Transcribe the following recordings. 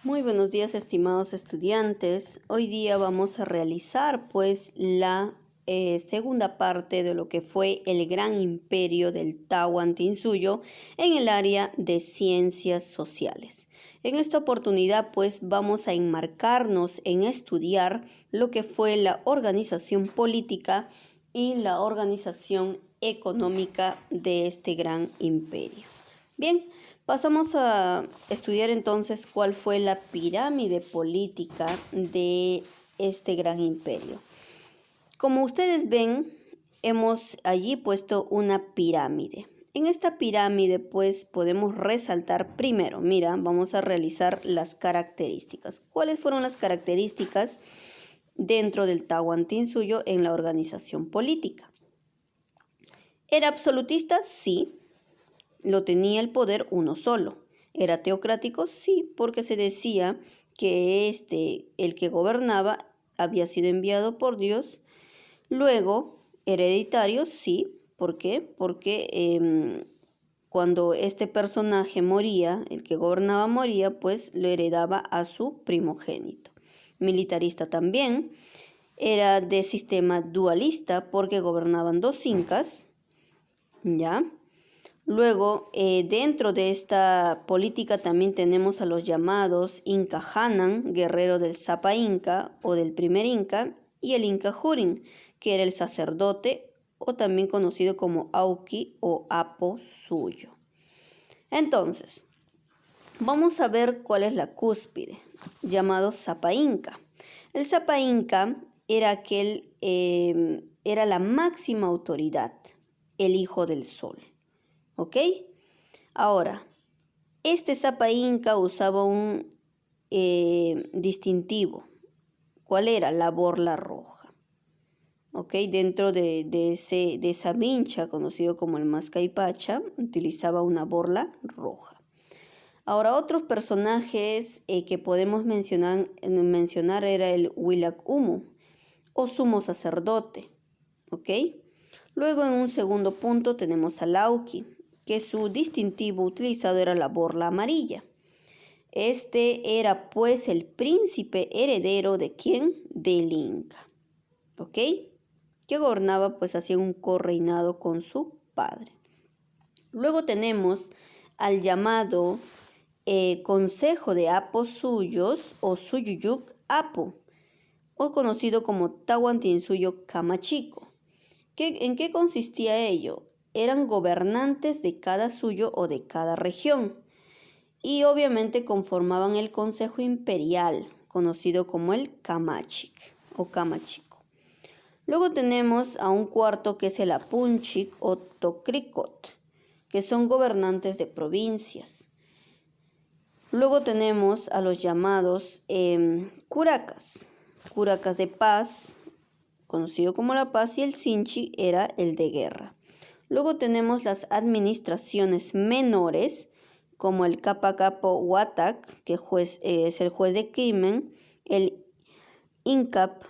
Muy buenos días, estimados estudiantes. Hoy día vamos a realizar la segunda parte de lo que fue el gran imperio del Tahuantinsuyo en el área de ciencias sociales. En esta oportunidad vamos a enmarcarnos en estudiar lo que fue la organización política y la organización económica de este gran imperio. Bien, pasamos a estudiar entonces cuál fue la pirámide política de este gran imperio. Como ustedes ven, hemos allí puesto una pirámide. En esta pirámide podemos resaltar primero, vamos a realizar las características. ¿Cuáles fueron las características dentro del Tahuantinsuyo en la organización política? ¿Era absolutista? Sí. Lo tenía el poder uno solo. ¿Era teocrático? Sí, porque se decía que el que gobernaba, había sido enviado por Dios. Luego, hereditario, sí. ¿Por qué? Porque cuando este personaje moría, el que gobernaba moría, lo heredaba a su primogénito. Militarista también. Era de sistema dualista porque gobernaban dos incas, ¿ya? Luego, dentro de esta política también tenemos a los llamados Inca Hanan, guerrero del Sapa Inca o del primer Inca, y el Inca Hurin, que era el sacerdote o también conocido como Auqui o Apo suyo. Entonces, vamos a ver cuál es la cúspide, llamado Sapa Inca. El Sapa Inca era era la máxima autoridad, el hijo del sol. ¿Ok? Ahora, este Sapa Inca usaba un distintivo. ¿Cuál era? La borla roja. ¿Ok? Dentro de esa vincha, conocido como el Mascaipacha, utilizaba una borla roja. Ahora, otros personajes que podemos mencionar era el Huilac Humu o sumo sacerdote. ¿Ok? Luego, en un segundo punto, tenemos al Auqui, que su distintivo utilizado era la borla amarilla. Este era el príncipe heredero ¿de quién? Del Inca, ¿ok? Que gobernaba hacía un correinado con su padre. Luego tenemos al llamado Consejo de Apo Suyos o Suyuyuc Apo, o conocido como Tahuantinsuyo Camachico. ¿En qué consistía ello? Eran gobernantes de cada suyo o de cada región y obviamente conformaban el Consejo Imperial, conocido como el Camachic o Camachico. Luego tenemos a un cuarto que es el Apunchic o Tocricot, que son gobernantes de provincias. Luego tenemos a los llamados Curacas de paz, conocido como La Paz, y el Sinchi era el de guerra. Luego tenemos las administraciones menores, como el Capacapo Huatac, que es el juez de crimen, el Incap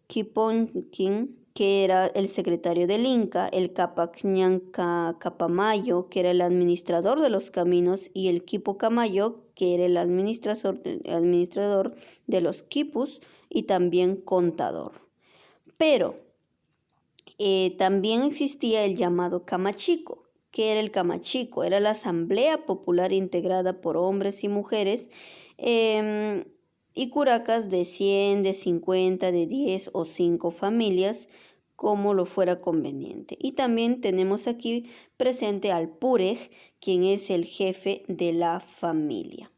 Quiponquín, que era el secretario del Inca, el Capacñanca Capamayo, que era el administrador de los caminos, y el Quipo Camayo, que era el administrador de los quipus y también contador. Pero también existía el llamado Camachico. ¿Qué era el Camachico? Era la asamblea popular integrada por hombres y mujeres y curacas de 100, de 50, de 10 o 5 familias, como lo fuera conveniente. Y también tenemos aquí presente al Purej, quien es el jefe de la familia.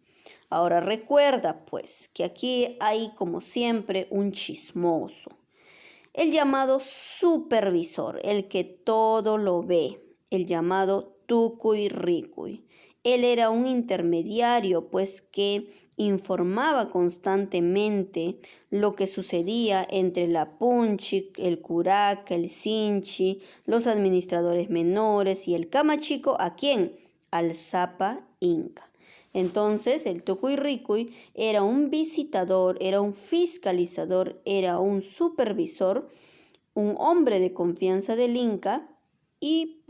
Ahora recuerda que aquí hay como siempre un chismoso. El llamado supervisor, el que todo lo ve, el llamado Tucuy Ricuy. Él era un intermediario, que informaba constantemente lo que sucedía entre la Punchic, el Curaca, el Sinchi, los administradores menores y el Camachico. ¿A quién? Al Sapa Inca. Entonces, el Tucuy Ricuy era un visitador, era un fiscalizador, era un supervisor, un hombre de confianza del Inca y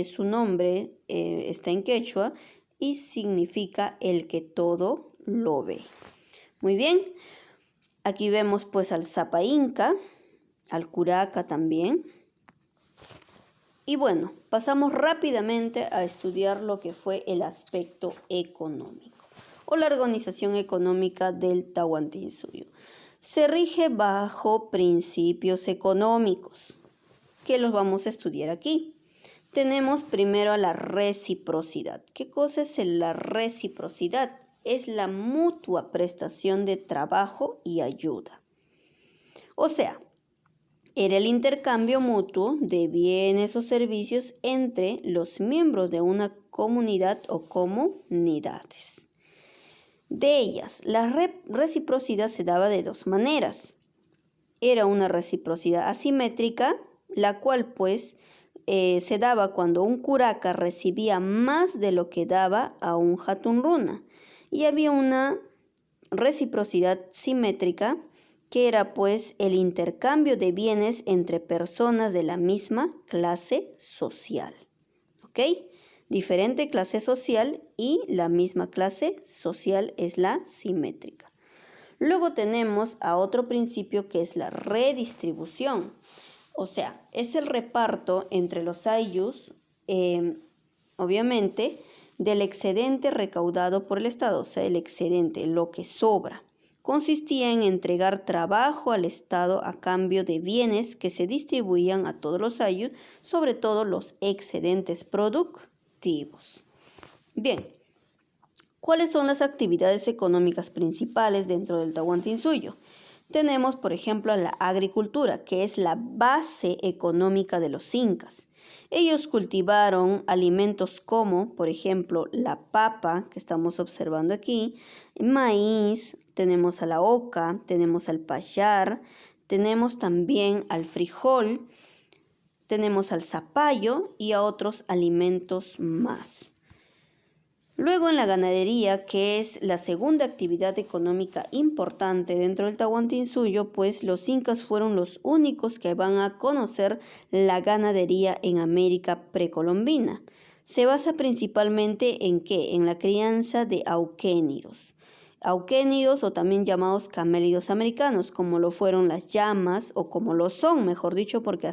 su nombre está en quechua y significa el que todo lo ve. Muy bien, aquí vemos pues al Zapa Inca, al Curaca también. Y bueno, pasamos rápidamente a estudiar lo que fue el aspecto económico o la organización económica del Tahuantinsuyo. Se rige bajo principios económicos, que los vamos a estudiar aquí. Tenemos primero a la reciprocidad. ¿Qué cosa es la reciprocidad? Es la mutua prestación de trabajo y ayuda. O sea, era el intercambio mutuo de bienes o servicios entre los miembros de una comunidad o comunidades. De ellas, la reciprocidad se daba de dos maneras. Era una reciprocidad asimétrica, la cual pues se daba cuando un curaca recibía más de lo que daba a un jatunruna. Y había una reciprocidad simétrica, que era pues el intercambio de bienes entre personas de la misma clase social. ¿Ok? Diferente clase social y la misma clase social es la simétrica. Luego tenemos a otro principio que es la redistribución. O sea, es el reparto entre los ayllus, obviamente, del excedente recaudado por el Estado. O sea, el excedente, lo que sobra. Consistía en entregar trabajo al Estado a cambio de bienes que se distribuían a todos los ayllus, sobre todo los excedentes productivos. Bien, ¿cuáles son las actividades económicas principales dentro del Tahuantinsuyo? Tenemos, por ejemplo, la agricultura, que es la base económica de los incas. Ellos cultivaron alimentos como, por ejemplo, la papa, que estamos observando aquí, maíz, tenemos a la oca, tenemos al payar, tenemos también al frijol, tenemos al zapallo y a otros alimentos más. Luego en la ganadería, que es la segunda actividad económica importante dentro del Tahuantinsuyo, pues los incas fueron los únicos que van a conocer la ganadería en América precolombina. Se basa principalmente en ¿qué? En la crianza de auquénidos. Auquénidos o también llamados camélidos americanos, como lo fueron las llamas o como lo son, mejor dicho, porque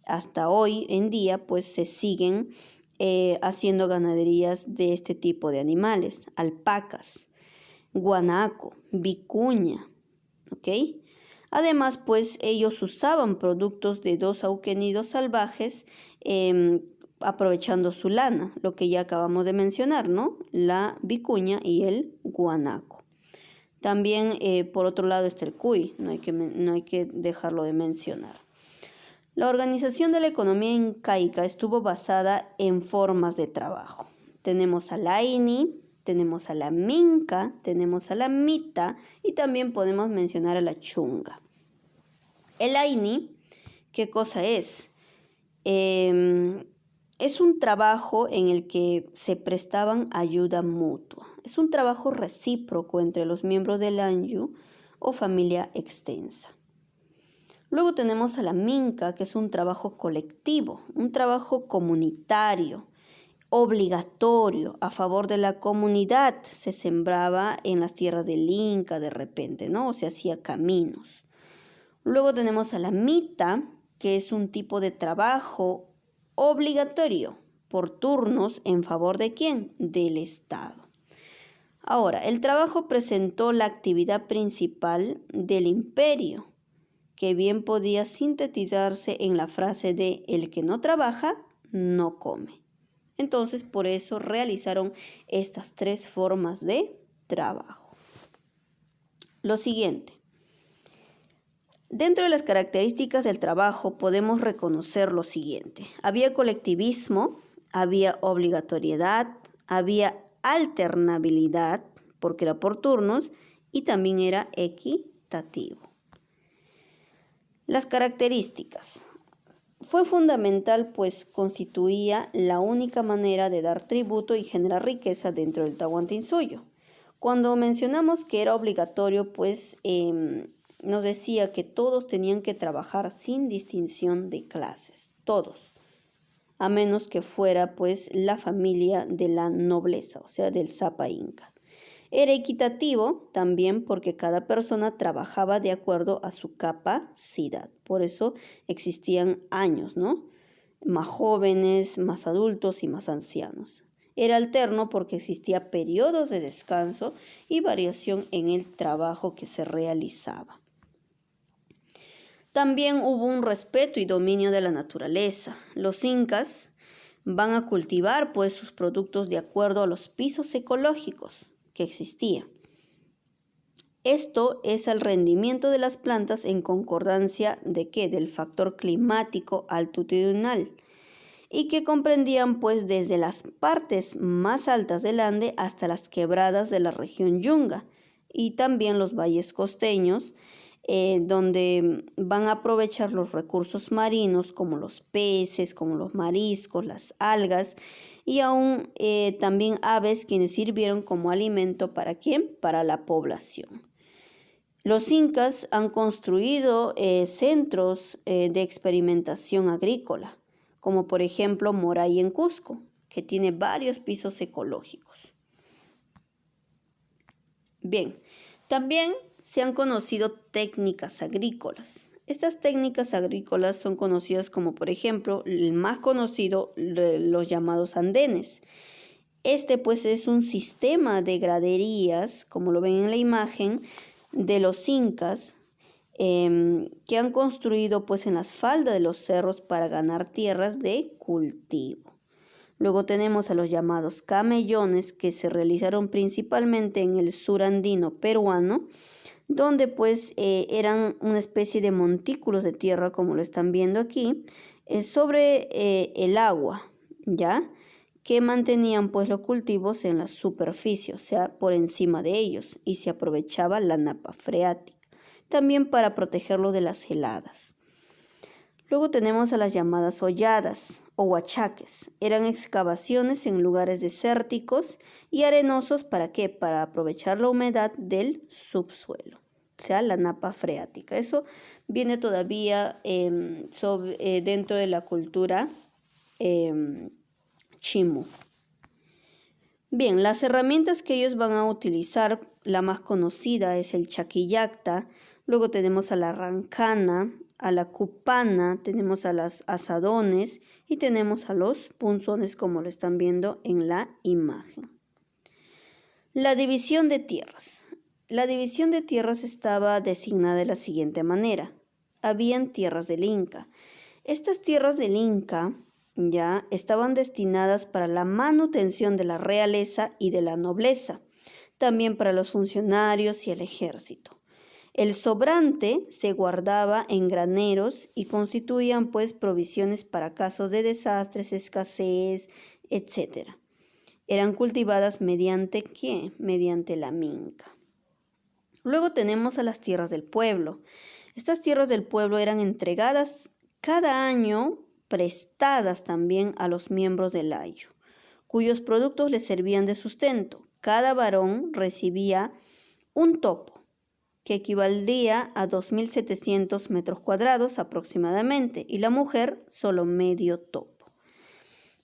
hasta hoy en día pues se siguen haciendo ganaderías de este tipo de animales, alpacas, guanaco, vicuña, ¿ok? Además, pues ellos usaban productos de dos auquénidos salvajes, aprovechando su lana, lo que ya acabamos de mencionar, ¿no? La vicuña y el guanaco. También, por otro lado, está el cuy, no hay que dejarlo de mencionar. La organización de la economía incaica estuvo basada en formas de trabajo. Tenemos a la Aini, tenemos a la Minca, tenemos a la Mita y también podemos mencionar a la Chunga. El Aini, ¿qué cosa es? Es un trabajo en el que se prestaban ayuda mutua. Es un trabajo recíproco entre los miembros del Anyu o familia extensa. Luego tenemos a la Minca, que es un trabajo colectivo, un trabajo comunitario, obligatorio, a favor de la comunidad. Se sembraba en las tierras del Inca de repente, ¿no? O se hacía caminos. Luego tenemos a la Mita, que es un tipo de trabajo obligatorio, por turnos, en favor de ¿quién? Del Estado. Ahora, el trabajo presentó la actividad principal del imperio, que bien podía sintetizarse en la frase de el que no trabaja, no come. Entonces, por eso realizaron estas tres formas de trabajo. Lo siguiente. Dentro de las características del trabajo podemos reconocer lo siguiente. Había colectivismo, había obligatoriedad, había alternabilidad, porque era por turnos, y también era equitativo. Las características. Fue fundamental pues constituía la única manera de dar tributo y generar riqueza dentro del Tahuantinsuyo. Cuando mencionamos que era obligatorio, pues nos decía que todos tenían que trabajar sin distinción de clases, todos. a menos que fuera pues la familia de la nobleza, o sea, del Sapa Inca. Era equitativo también porque cada persona trabajaba de acuerdo a su capacidad. Por eso existían años, ¿no? Más jóvenes, más adultos y más ancianos. Era alterno porque existía periodos de descanso y variación en el trabajo que se realizaba. También hubo un respeto y dominio de la naturaleza. Los incas van a cultivar pues sus productos de acuerdo a los pisos ecológicos que existían. Esto es el rendimiento de las plantas en concordancia de ¿qué? Del factor climático altitudinal y que comprendían pues desde las partes más altas del Ande hasta las quebradas de la región Yunga y también los valles costeños, donde van a aprovechar los recursos marinos como los peces, como los mariscos, las algas y aún también aves quienes sirvieron como alimento ¿para quién? Para la población. Los incas han construido centros de experimentación agrícola, como por ejemplo Moray en Cusco, que tiene varios pisos ecológicos. Bien, también se han conocido técnicas agrícolas. Estas técnicas agrícolas son conocidas como, por ejemplo, el más conocido, los llamados andenes. Este pues es un sistema de graderías, como lo ven en la imagen, de los incas, que han construido pues en las faldas de los cerros para ganar tierras de cultivo. Luego tenemos a los llamados camellones que se realizaron principalmente en el sur andino peruano, donde pues eran una especie de montículos de tierra, como lo están viendo aquí, sobre el agua, ¿ya? Que mantenían pues los cultivos en la superficie, o sea, por encima de ellos, y se aprovechaba la napa freática, también para protegerlos de las heladas. Luego tenemos a las llamadas holladas o huachaques. Eran excavaciones en lugares desérticos y arenosos, ¿para qué? Para aprovechar la humedad del subsuelo, o sea, la napa freática. Eso viene todavía dentro de la cultura Chimu. Bien, las herramientas que ellos van a utilizar, la más conocida es el chaquillacta, luego tenemos a la rancana, a la cupana, tenemos a los asadones y tenemos a los punzones como lo están viendo en la imagen. La división de tierras. La división de tierras estaba designada de la siguiente manera. Habían tierras del Inca. Estas tierras del Inca ya estaban destinadas para la manutención de la realeza y de la nobleza, también para los funcionarios y el ejército. El sobrante se guardaba en graneros y constituían pues provisiones para casos de desastres, escasez, etc. Eran cultivadas mediante ¿qué? Mediante la minca. Luego tenemos a las tierras del pueblo. Estas tierras del pueblo eran entregadas cada año, prestadas también a los miembros del ayo, cuyos productos les servían de sustento. Cada varón recibía un topo, que equivaldría a 2.700 metros cuadrados aproximadamente, y la mujer solo medio topo.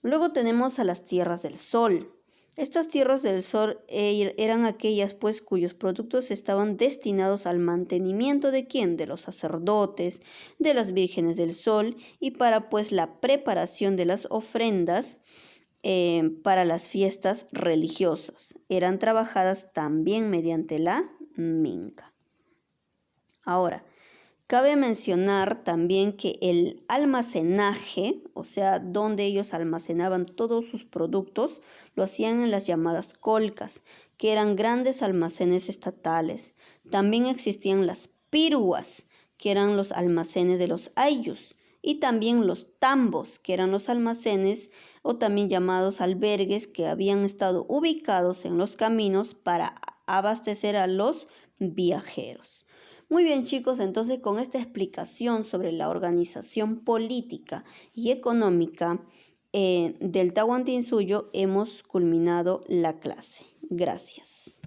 Luego tenemos a las tierras del sol. Estas tierras del sol eran aquellas pues cuyos productos estaban destinados al mantenimiento de ¿quién? De los sacerdotes, de las vírgenes del sol y para pues la preparación de las ofrendas para las fiestas religiosas. Eran trabajadas también mediante la minca. Ahora, cabe mencionar también que el almacenaje, o sea, donde ellos almacenaban todos sus productos, lo hacían en las llamadas colcas, que eran grandes almacenes estatales. También existían las piruas, que eran los almacenes de los ayllus, y también los tambos, que eran los almacenes o también llamados albergues que habían estado ubicados en los caminos para abastecer a los viajeros. Muy bien, chicos, entonces con esta explicación sobre la organización política y económica del Tahuantinsuyo hemos culminado la clase. Gracias.